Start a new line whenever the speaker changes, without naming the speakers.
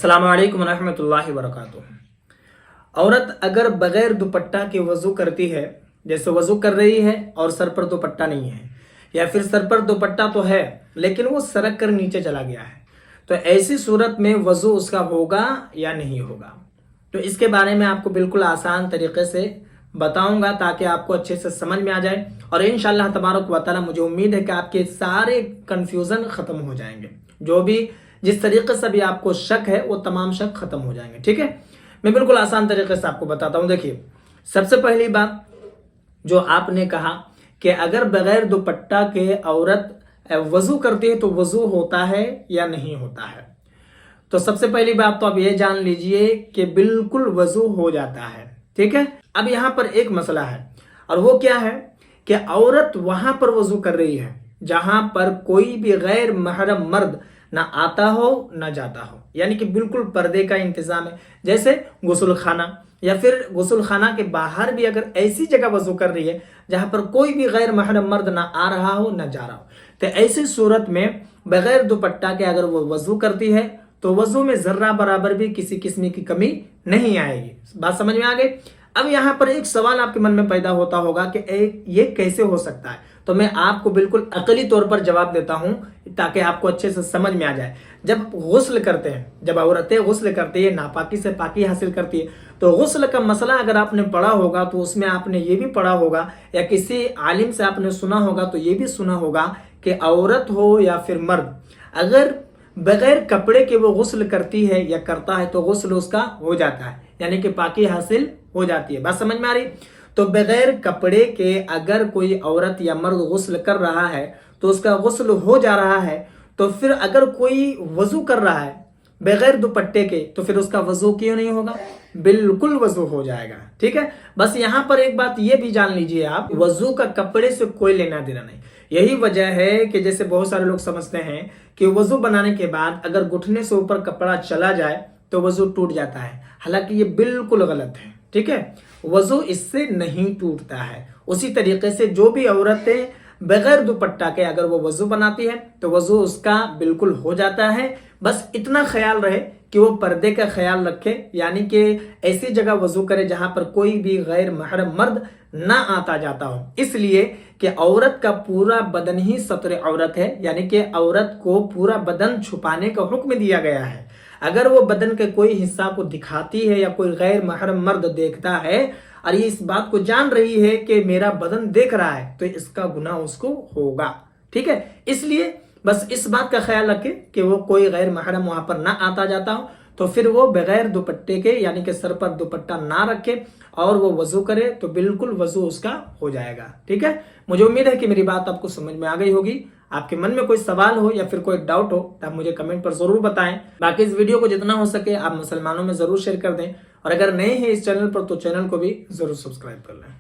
अस्सलाम वालेकुम रहमतुल्लाहि वबरकातुहू। औरत अगर बगैर दुपट्टा के वज़ू करती है, जैसे वज़ू कर रही है और सर पर दुपट्टा नहीं है, या फिर सर पर दुपट्टा तो है लेकिन वो सरक कर नीचे चला गया है, तो ऐसी सूरत में वज़ू उसका होगा या नहीं होगा। तो इसके बारे में आपको बिल्कुल आसान तरीके से बताऊंगा ताकि आपको अच्छे से समझ में आ जाए, और इंशाअल्लाह तबारक व तआला मुझे उम्मीद है कि आपके सारे कन्फ्यूज़न ख़त्म हो जाएंगे। जो भी जिस तरीके से भी आपको शक है वो तमाम शक खत्म हो जाएंगे। ठीक है, मैं बिल्कुल आसान तरीके से आपको बताता हूँ। देखिए, सबसे पहली बात जो आपने कहा कि अगर बगैर दुपट्टा के औरत वज़ू करती है तो वज़ू होता है या नहीं होता है। तो सबसे पहली बात तो आप ये जान लीजिए कि बिल्कुल वज़ू हो जाता है। ठीक है, अब यहाँ पर एक मसला है, और वो क्या है कि औरत वहां पर वज़ू कर रही है जहां पर कोई भी गैर महरम मर्द ना आता हो ना जाता हो, यानी कि बिल्कुल पर्दे का इंतजाम है। जैसे गुस्ल खाना, या फिर गुस्ल खाना के बाहर भी अगर ऐसी जगह वज़ू कर रही है जहां पर कोई भी गैर महरम मर्द ना आ रहा हो ना जा रहा हो, तो ऐसी सूरत में बगैर दुपट्टा के अगर वो वज़ू करती है तो वज़ू में जर्रा बराबर भी किसी किस्म की कमी नहीं आएगी। बात समझ में आ गई। अब यहाँ पर एक सवाल आपके मन में पैदा होता होगा कि ये कैसे हो सकता है, तो मैं आपको बिल्कुल अकली तौर पर जवाब देता हूं ताकि आपको अच्छे से समझ में आ जाए। जब गुस्ल करते हैं, जब औरतें गुस्ल करती है, नापाकी से पाकी हासिल करती है, तो गुस्ल का मसला अगर आपने पढ़ा होगा तो उसमें आपने ये भी पढ़ा होगा या किसी आलिम से आपने सुना होगा तो ये भी सुना होगा कि औरत हो या फिर मर्द अगर बगैर कपड़े के वो गुस्ल करती है या करता है तो गुस्ल उसका हो जाता है, यानी कि पाकी हासिल हो जाती है। बात समझ में आ रही। तो बगैर कपड़े के अगर कोई औरत या मर्द गुस्ल कर रहा है तो उसका गुस्ल हो जा रहा है। तो फिर अगर कोई वज़ू कर रहा है बगैर दुपट्टे के तो फिर उसका वज़ू क्यों नहीं होगा? बिल्कुल वज़ू हो जाएगा। ठीक है, बस यहाँ पर एक बात ये भी जान लीजिए आप, वज़ू का कपड़े से कोई लेना देना नहीं। यही वजह है कि जैसे बहुत सारे लोग समझते हैं कि वज़ू बनाने के बाद अगर घुटने से ऊपर कपड़ा चला जाए तो वज़ू टूट जाता है, हालांकि ये बिल्कुल गलत है। ठीक है, वज़ू इससे नहीं टूटता है। उसी तरीके से जो भी औरतें बगैर दुपट्टा के अगर वो वज़ू बनाती है तो वज़ू उसका बिल्कुल हो जाता है। बस इतना ख्याल रहे कि वो पर्दे का ख्याल रखे, यानी कि ऐसी जगह वज़ू करे जहां पर कोई भी गैर महरम मर्द ना आता जाता हो, इसलिए कि औरत का पूरा बदन ही सत्र औरत है, यानी कि औरत को पूरा बदन छुपाने का हुक्म दिया गया है। अगर वो बदन के कोई हिस्सा को दिखाती है या कोई गैर महरम मर्द देखता है और ये इस बात को जान रही है कि मेरा बदन देख रहा है, तो इसका गुनाह उसको होगा। ठीक है, इसलिए बस इस बात का ख्याल रखे कि वो कोई गैर महरम वहां पर ना आता जाता हो, तो फिर वो बगैर दुपट्टे के यानी कि सर पर दुपट्टा ना रखे और वो वज़ू करे तो बिल्कुल वज़ू उसका हो जाएगा। ठीक है, मुझे उम्मीद है कि मेरी बात आपको समझ में आ गई होगी। आपके मन में कोई सवाल हो या फिर कोई डाउट हो तो आप मुझे कमेंट पर जरूर बताएं। बाकी इस वीडियो को जितना हो सके आप मुसलमानों में जरूर शेयर कर दें, और अगर नए हैं इस चैनल पर तो चैनल को भी जरूर सब्सक्राइब कर लें।